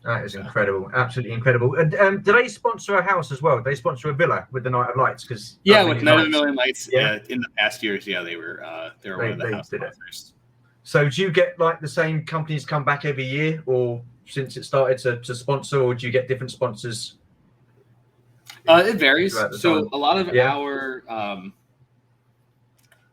That is incredible, absolutely incredible. And do they sponsor a house as well? Do they sponsor a villa with the Night of Lights? Because yeah, with Night of a Million Lights, yeah. In the past years, yeah, they were one of the house sponsors. So do you get like the same companies come back every year, or since it started to sponsor, or do you get different sponsors? It varies. So time? a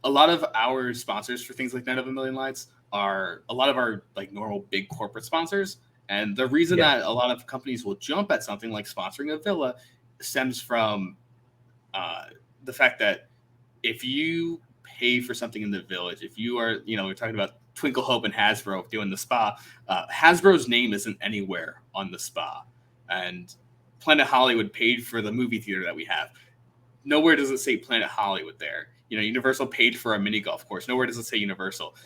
lot of our sponsors for things like Night of a Million Lights are a lot of our like normal big corporate sponsors. And the reason that a lot of companies will jump at something like sponsoring a villa stems from the fact that if you pay for something in the village, if you are, we're talking about Twinkle Hope and Hasbro doing the spa, Hasbro's name isn't anywhere on the spa. And Planet Hollywood paid for the movie theater that we have. Nowhere does it say Planet Hollywood there. Universal paid for a mini golf course. Nowhere does it say Universal.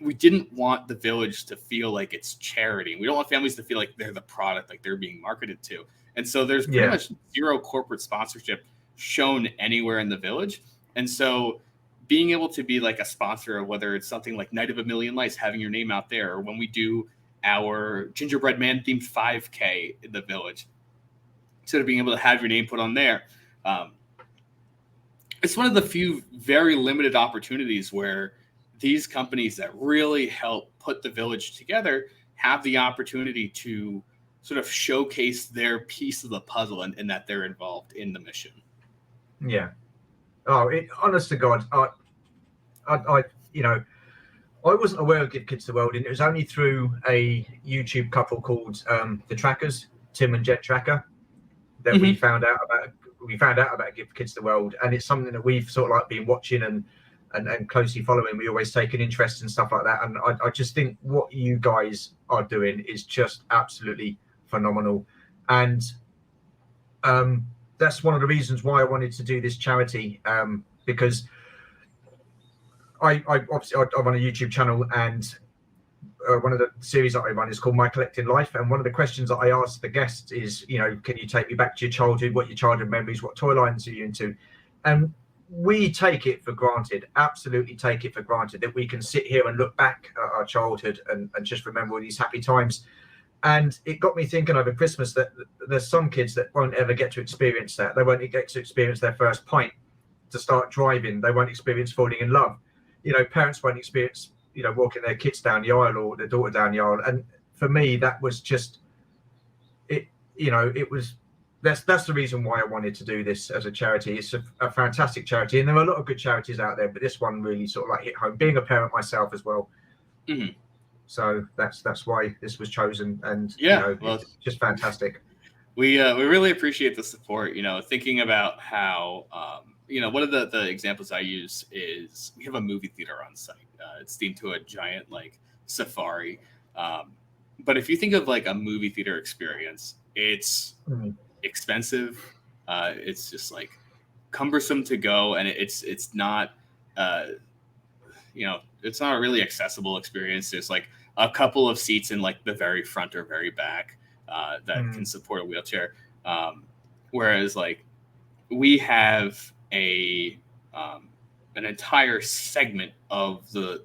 We didn't want the village to feel like it's charity. We don't want families to feel like they're the product, like they're being marketed to. And so there's pretty much zero corporate sponsorship shown anywhere in the village. And so being able to be like a sponsor of whether it's something like Night of a Million Lights, having your name out there, or when we do our Gingerbread Man themed 5K in the village, instead of being able to have your name put on there, it's one of the few very limited opportunities where these companies that really help put the village together have the opportunity to sort of showcase their piece of the puzzle and that they're involved in the mission. Yeah. Oh, honest to God, I wasn't aware of Give Kids the World, and it was only through a YouTube couple called the Trackers, Tim and Jet Tracker, that we found out about Give Kids the World, and it's something that we've sort of like been watching and closely following. We always take an interest in stuff like that, and I just think what you guys are doing is just absolutely phenomenal, and that's one of the reasons why I wanted to do this charity, because I obviously I run a YouTube channel, and one of the series that I run is called My Collected Life, and one of the questions that I ask the guests is, can you take me back to your childhood? What your childhood memories? What toy lines are you into? And we take it for granted, absolutely take it for granted, that we can sit here and look back at our childhood and just remember all these happy times. And it got me thinking over Christmas that there's some kids that won't ever get to experience that. They won't get to experience their first pint, to start driving. They won't experience falling in love. Parents won't experience, walking their kids down the aisle or their daughter down the aisle. And for me, that was just it. That's the reason why I wanted to do this as a charity. It's a fantastic charity, and there are a lot of good charities out there, but this one really sort of like hit home. Being a parent myself as well, so that's why this was chosen. And it's just fantastic. We really appreciate the support. Thinking about how one of the examples I use is we have a movie theater on site. It's themed to a giant like safari, but if you think of like a movie theater experience, it's expensive. It's just like cumbersome to go, and it's not it's not a really accessible experience. There's like a couple of seats in like the very front or very back that can support a wheelchair, whereas like we have an entire segment of the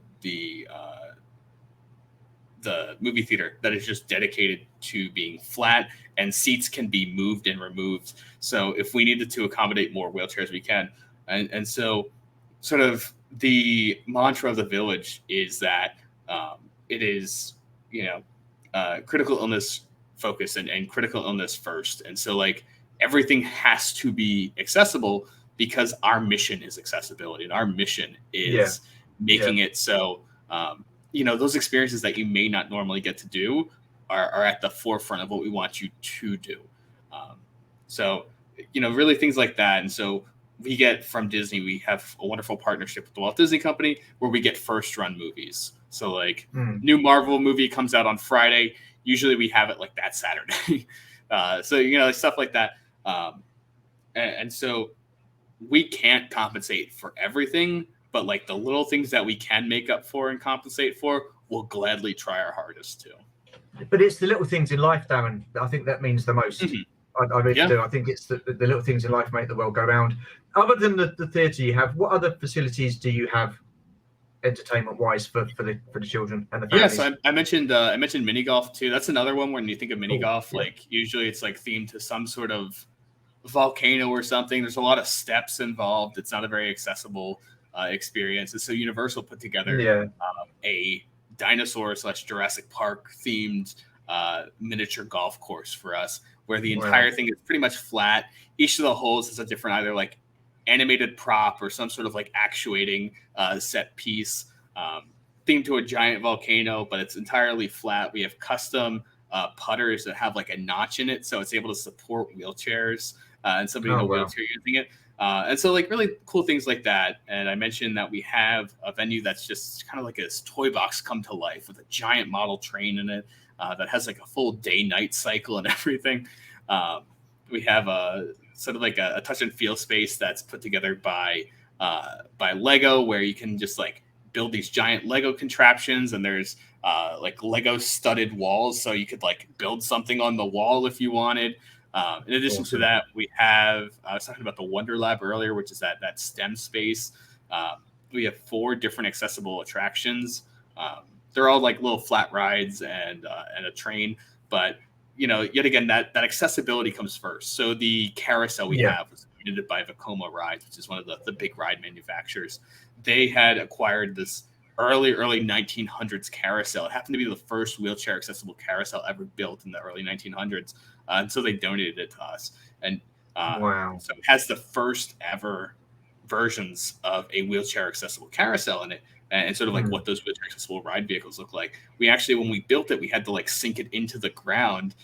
movie theater that is just dedicated to being flat, and seats can be moved and removed. So if we needed to accommodate more wheelchairs, we can. And so sort of the mantra of the village is that it is, critical illness focused and critical illness first. And so like everything has to be accessible because our mission is accessibility, and our mission is making it so, those experiences that you may not normally get to do are at the forefront of what we want you to do. So really things like that. And so we get from Disney, we have a wonderful partnership with the Walt Disney Company where we get first run movies. So like new Marvel movie comes out on Friday. Usually we have it like that Saturday. So, stuff like that. And so we can't compensate for everything, but like the little things that we can make up for and compensate for, we'll gladly try our hardest to. But it's the little things in life, Darren. I think that means the most. I really do. I think it's the little things in life make the world go round. Other than the theatre you have, what other facilities do you have, entertainment-wise, for the children and the families? Yeah, so I mentioned mini golf too. That's another one when you think of mini golf, like usually it's like themed to some sort of volcano or something. There's a lot of steps involved. It's not a very accessible experience. And so Universal put together a dinosaur / Jurassic Park themed miniature golf course for us, where the entire thing is pretty much flat. Each of the holes is a different either like animated prop or some sort of like actuating set piece themed to a giant volcano, but it's entirely flat. We have custom putters that have like a notch in it, so it's able to support wheelchairs and somebody in a wheelchair using it. And so like really cool things like that. And I mentioned that we have a venue that's just kind of like this toy box come to life with a giant model train in it that has like a full day-night cycle and everything. We have a sort of like a touch and feel space that's put together by Lego, where you can just like build these giant Lego contraptions, and there's like Lego studded walls, so you could like build something on the wall if you wanted. In addition to that, we have, I was talking about the Wonder Lab earlier, which is that STEM space. We have 4 different accessible attractions. They're all like little flat rides and a train, but you know, yet again, that accessibility comes first. So the carousel we have was created by Vekoma Rides, which is one of the big ride manufacturers. They had acquired this early 1900s carousel. It happened to be the first wheelchair accessible carousel ever built in the early 1900s. And so they donated it to us. And so it has the first ever versions of a wheelchair accessible carousel in it, and sort of like what those wheelchair accessible ride vehicles look like. We actually, when we built it, we had to like sink it into the ground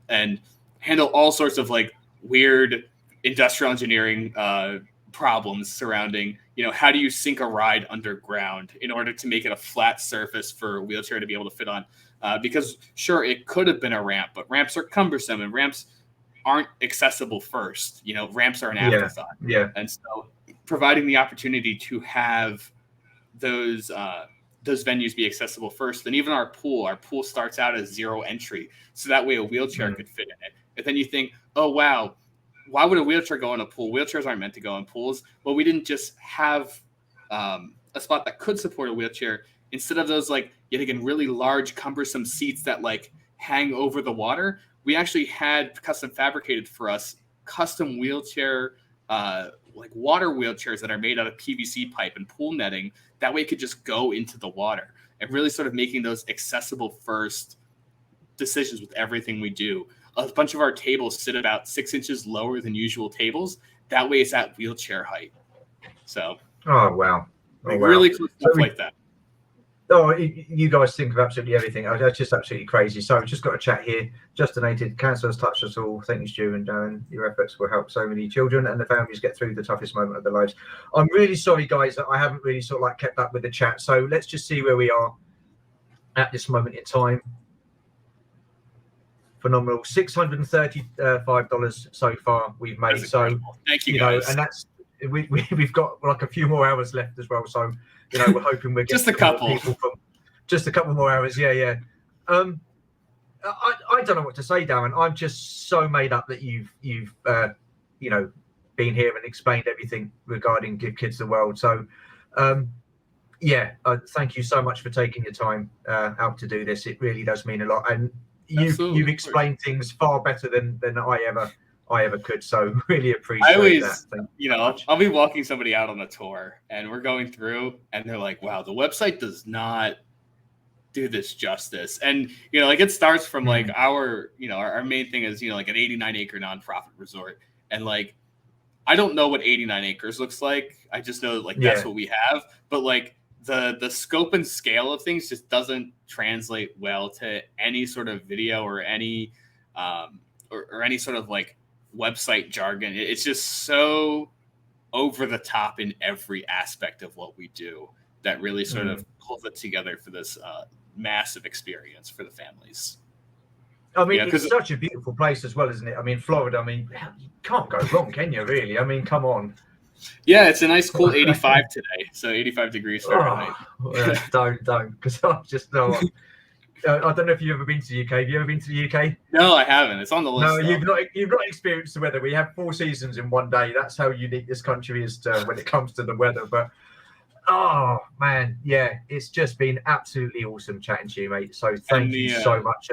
and handle all sorts of like weird industrial engineering problems surrounding, you know, how do you sink a ride underground in order to make it a flat surface for a wheelchair to be able to fit on? Because sure, it could have been a ramp, but ramps are cumbersome and ramps aren't accessible first. You know, ramps are an afterthought. And so providing the opportunity to have those venues be accessible first. Then even our pool starts out as 0 entry, so that way a wheelchair could fit in it. And then you think, oh wow, why would a wheelchair go in a pool? Wheelchairs aren't meant to go in pools. Well, we didn't just have a spot that could support a wheelchair. Instead of those like yet again really large cumbersome seats that like hang over the water, we actually had custom fabricated for us custom wheelchair like water wheelchairs that are made out of PVC pipe and pool netting. That way it could just go into the water, and really sort of making those accessible first decisions with everything we do. A bunch of our tables sit about 6 inches lower than usual tables. That way it's at wheelchair height. So really cool stuff like that. Oh, you guys think of absolutely everything. That's just absolutely crazy. So I've just got a chat here. Just donated. Cancer has touched us all. Thank you, Stu and Darren. Your efforts will help so many children and the families get through the toughest moment of their lives. I'm really sorry, guys, that I haven't really sort of like kept up with the chat. So let's just see where we are at this moment in time. Phenomenal. $635 so far we've made. So thank you, guys. And that's we've got like a few more hours left as well. So you know, we're hoping we're just a couple more hours. I don't know what to say, Darren. I'm just so made up that you've you know, been here and explained everything regarding Give Kids the World. So thank you so much for taking your time out to do this. It really does mean a lot, and you've explained things far better than I ever could. So really appreciate that. You know, I'll be walking somebody out on a tour and we're going through and they're like, wow, the website does not do this justice. And, you know, like it starts from like our main thing is, you know, like an 89-acre nonprofit resort. And like, I don't know what 89 acres looks like. I just know like that's what we have. But like the scope and scale of things just doesn't translate well to any sort of video or any or any sort of like website jargon. It's just so over the top in every aspect of what we do that really sort of pulls it together for this massive experience for the families. I mean, it's such a beautiful place as well, isn't it? I mean, Florida, I mean, you can't go wrong, can you, really? I mean, come on. Yeah, it's a nice cool 85 today. So 85 degrees Fahrenheit. Don't, because I'm just I don't know if you've ever been to the UK. Have you ever been to the UK? No, I haven't. It's on the list. No, though. you've not experienced the weather. We have 4 seasons in one day. That's how unique this country is when it comes to the weather. But oh man, yeah, it's just been absolutely awesome chatting to you, mate. So thank you so much.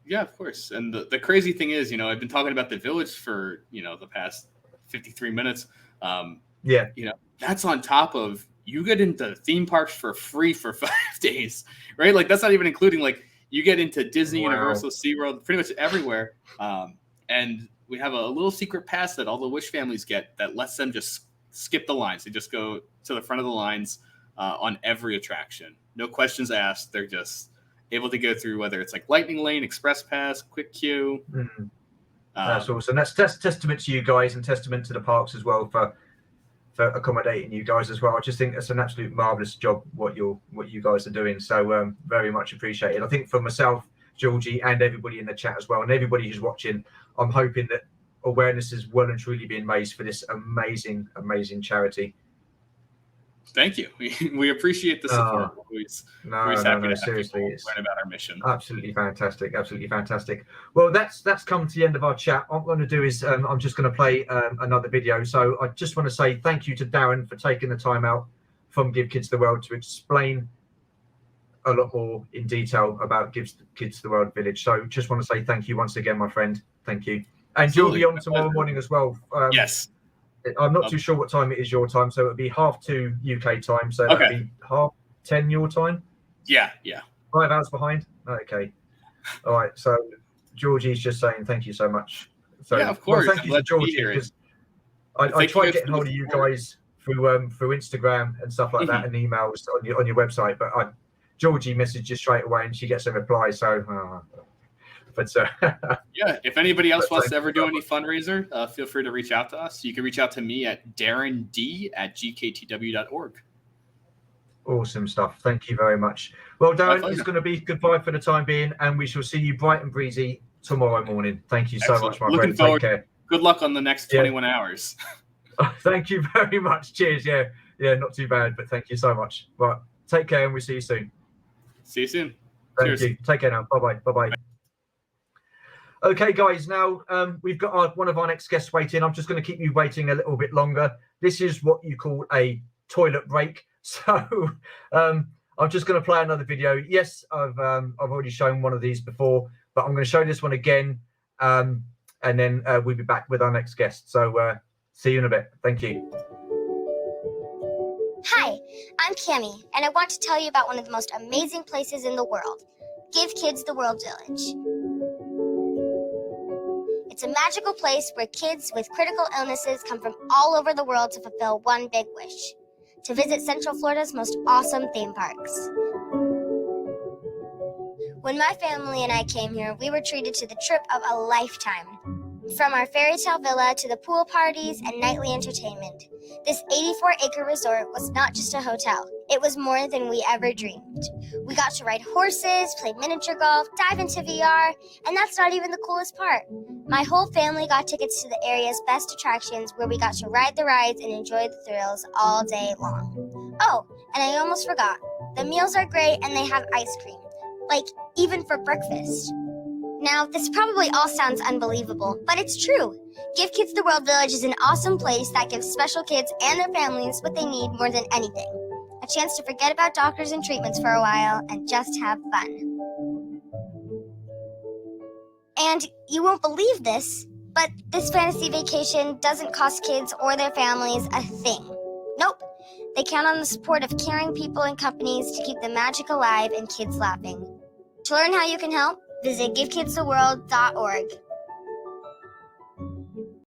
Yeah, of course. And the crazy thing is, I've been talking about the village for the past 53 minutes. That's on top of you get into theme parks for free for 5 days, right? Like that's not even including like you get into Disney, Universal, SeaWorld, pretty much everywhere. And we have a little secret pass that all the Wish families get that lets them just skip the lines. They just go to the front of the lines on every attraction. No questions asked. They're just able to go through whether it's like Lightning Lane, Express Pass, Quick Queue. Mm-hmm. That's awesome. That's testament to you guys and testament to the parks as well for accommodating you guys as well. I just think it's an absolute marvelous job what you guys are doing. So very much appreciated. I think for myself, Georgie, and everybody in the chat as well, and everybody who's watching, I'm hoping that awareness is well and truly being raised for this amazing charity. Thank you. We appreciate the support. Seriously, it's learn about our mission. Absolutely fantastic. Well, that's come to the end of our chat. What I'm going to do is I'm just going to play another video. So I just want to say thank you to Darren for taking the time out from Give Kids the World to explain a lot more in detail about Give Kids the World Village. So just want to say thank you once again, my friend. Thank you. And Absolutely. You'll be on tomorrow morning as well. Yes. I'm not too sure what time it is your time, so it'll be 2:30 UK time, so that'll be 10:30 your time. Yeah. 5 hours behind. Okay. All right. So Georgie's just saying thank you so much. So yeah, of course. Thank you to Georgie because I tried getting hold of you guys through Instagram and stuff like that and emails on your website, but Georgie messaged you straight away and she gets a reply. So. Yeah, if anybody else wants to ever do any fundraiser, feel free to reach out to us. You can reach out to me at darrend@gktw.org. Awesome stuff. Thank you very much. Well, Darren, it's going to be goodbye for the time being, and we shall see you bright and breezy tomorrow morning. Thank you so much, my friend. Take care. Good luck on the next 21 hours. Thank you very much. Cheers. Yeah, not too bad, but thank you so much. Right, take care, and we'll see you soon. See you soon. Thank you. Take care now. Bye-bye. Okay, guys, now we've got one of our next guests waiting. I'm just going to keep you waiting a little bit longer. This is what you call a toilet break. So I'm just going to play another video. Yes, I've already shown one of these before, but I'm going to show this one again, and then we'll be back with our next guest. So see you in a bit. Thank you. Hi, I'm Cammie, and I want to tell you about one of the most amazing places in the world, Give Kids the World Village. It's a magical place where kids with critical illnesses come from all over the world to fulfill one big wish, to visit Central Florida's most awesome theme parks. When my family and I came here, we were treated to the trip of a lifetime. From our fairy tale villa to the pool parties and nightly entertainment, this 84-acre resort was not just a hotel. It was more than we ever dreamed. We got to ride horses, play miniature golf, dive into VR, and that's not even the coolest part. My whole family got tickets to the area's best attractions where we got to ride the rides and enjoy the thrills all day long. Oh, and I almost forgot. The meals are great and they have ice cream. Like, even for breakfast. Now, this probably all sounds unbelievable, but it's true. Give Kids the World Village is an awesome place that gives special kids and their families what they need more than anything. A chance to forget about doctors and treatments for a while and just have fun. And you won't believe this, but this fantasy vacation doesn't cost kids or their families a thing. Nope. They count on the support of caring people and companies to keep the magic alive and kids laughing. To learn how you can help, visit givekidstheworld.org.